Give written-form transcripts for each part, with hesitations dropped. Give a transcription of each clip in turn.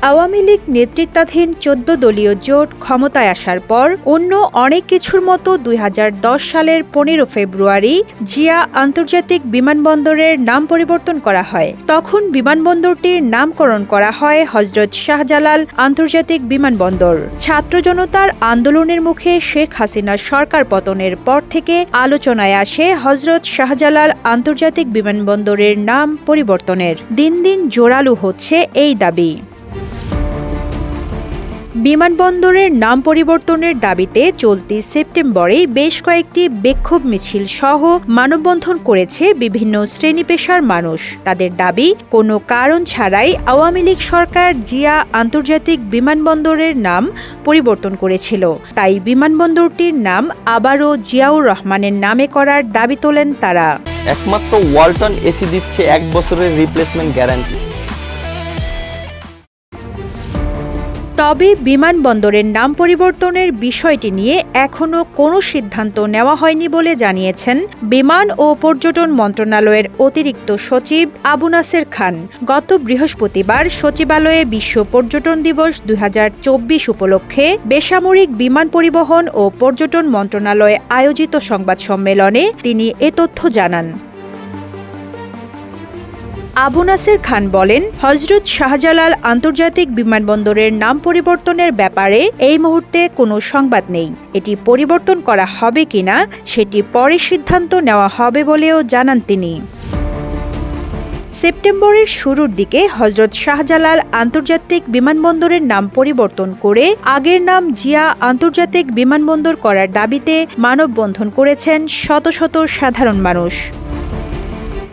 আওয়ামী লীগ নেতৃত্বাধীন ১৪ দলীয় জোট ক্ষমতায় আসার পর অন্য অনেক কিছুর মতো ২০১০ সালের ১৫ ফেব্রুয়ারি জিয়া আন্তর্জাতিক বিমানবন্দরের নাম পরিবর্তন করা হয়। তখন বিমানবন্দরটির নামকরণ করা হয় হযরত শাহজালাল আন্তর্জাতিক বিমানবন্দর। ছাত্র জনতার আন্দোলনের মুখে শেখ হাসিনার সরকার পতনের পর থেকে আলোচনায় আসে হযরত শাহজালাল আন্তর্জাতিক বিমানবন্দরের নাম পরিবর্তনের। দিন দিন জোরালো হচ্ছে এই দাবি। বিমানবন্দরের নাম পরিবর্তনের দাবিতে চলতি সেপ্টেম্বরে বেশ কয়েকটি বিক্ষোভ মিছিল সহ মানববন্ধন করেছে বিভিন্ন শ্রেণী-পেশার মানুষ। তাদের দাবি, কোনো কারণ ছাড়াই আওয়ামী লীগ সরকার জিয়া আন্তর্জাতিক বিমানবন্দরের নাম পরিবর্তন করেছিল, তাই বিমানবন্দরটির নাম আবারও জিয়াউর রহমানের নামে করার দাবি তোলেন তারা। একমাত্র ওয়ালটন এসি দিচ্ছে 1 বছরের রিপ্লেসমেন্ট গ্যারান্টি। তবে বিমানবন্দরের নাম পরিবর্তনের বিষয়টি নিয়ে এখনও কোনো সিদ্ধান্ত নেওয়া হয়নি বলে জানিয়েছেন বিমান ও পর্যটন মন্ত্রণালয়ের অতিরিক্ত সচিব আবু নাসের খান। গত বৃহস্পতিবার সচিবালয়ে বিশ্ব পর্যটন দিবস ২০২৪ উপলক্ষে বেসামরিক বিমান পরিবহন ও পর্যটন মন্ত্রণালয়ে আয়োজিত সংবাদ সম্মেলনে তিনি এ তথ্য জানান। আবু নাসের খান বলেন, হযরত শাহজালাল আন্তর্জাতিক বিমানবন্দরের নাম পরিবর্তনের ব্যাপারে এই মুহূর্তে কোনো সংবাদ নেই। এটি পরিবর্তন করা হবে কিনা সেটি পরে সিদ্ধান্ত নেওয়া হবে বলেও জানান তিনি। সেপ্টেম্বরের শুরুর দিকে হযরত শাহজালাল আন্তর্জাতিক বিমানবন্দরের নাম পরিবর্তন করে আগের নাম জিয়া আন্তর্জাতিক বিমানবন্দর করার দাবিতে মানববন্ধন করেছেন শত শত সাধারণ মানুষ।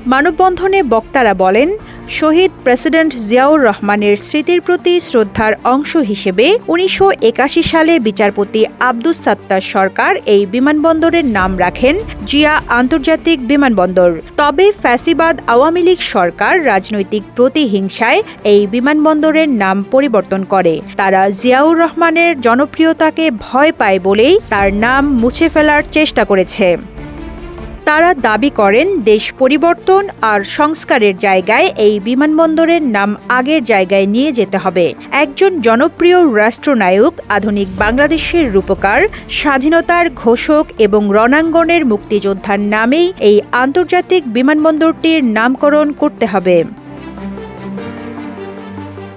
মানববন্ধনে বক্তারা বলেন, শহীদ প্রেসিডেন্ট জিয়াউর রহমানের স্মৃতির প্রতি শ্রদ্ধার অংশ হিসেবে ১৯৮১ সালে বিচারপতি আব্দুস সাত্তার সরকার এই বিমানবন্দরের নাম রাখেন জিয়া আন্তর্জাতিক বিমানবন্দর। তবে ফ্যাসিবাদ আওয়ামী লীগ সরকার রাজনৈতিক প্রতিহিংসায় এই বিমানবন্দরের নাম পরিবর্তন করে। তারা জিয়াউর রহমানের জনপ্রিয়তাকে ভয় পায় বলেই তার নাম মুছে ফেলার চেষ্টা করেছে। তারা দাবি করেন, দেশ পরিবর্তন আর সংস্কারের জায়গায় এই বিমানবন্দরের নাম আগের জায়গায় নিয়ে যেতে হবে। একজন জনপ্রিয় রাষ্ট্রনায়ক, আধুনিক বাংলাদেশের রূপকার, স্বাধীনতার ঘোষক এবং রণাঙ্গনের মুক্তিযোদ্ধার নামেই এই আন্তর্জাতিক বিমানবন্দরটির নামকরণ করতে হবে।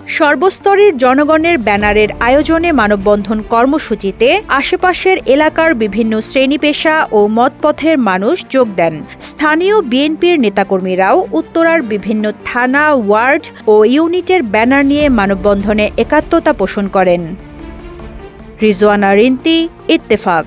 সর্বস্তরের জনগণের ব্যানারের আয়োজনে মানববন্ধন কর্মসূচিতে আশেপাশের এলাকার বিভিন্ন শ্রেণী-পেশা ও মতপথের মানুষ যোগ দেন। স্থানীয় বিএনপির নেতাকর্মীরাও উত্তরার বিভিন্ন থানা, ওয়ার্ড ও ইউনিটের ব্যানার নিয়ে মানববন্ধনে একাত্মতা পোষণ করেন। রিজওয়ানা রিন্তি, ইত্তেফাক।